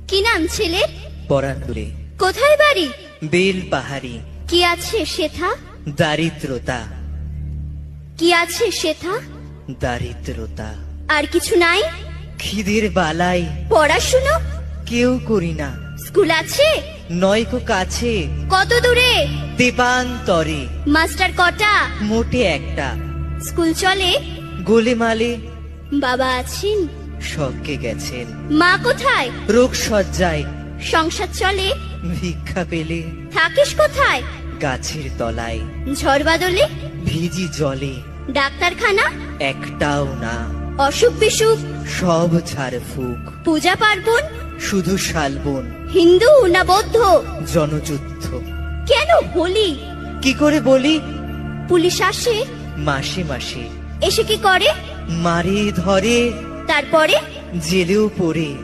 কি নাম ছেলের? পরাণপুরে। কোথায় বাড়ি? বেল পাহাড়ি। কি আছে সেথা? দারিদ্রতা। কি আছে সেথা? দারিদ্রতা। আর কিছু নাই? খিদের বালাই পড়াশুনো? কেউ করি না। স্কুল আছে? নয়কো কাছে, কত দূরে? দেবান্তরে। মাস্টার কটা? মোটে একটা। স্কুল চলে? গোলেমালে। বাবা আছেন? স্বর্গে গেছেন। মা কোথায়? রোগ সজ্জায়। সংসার চলে? ভিক্ষা পেলে থাকিস কোথায়? গাছের তলায়। ঝড় বাদলে? ভিজি জলে। ডাক্তারখানা? একটাও না। অসুখ বিসুখ? সব ঝাড় ফুক। পূজা পার্বণ? শুধু শালবন। হিন্দু না বৌদ্ধ? জনযুদ্ধ। কেন বলি? কি করে বলি? পুলিশ আসে? মাসে মাসে। এসে কি করে? মারে ধরে, তারপরে? জেলেও পড়ে।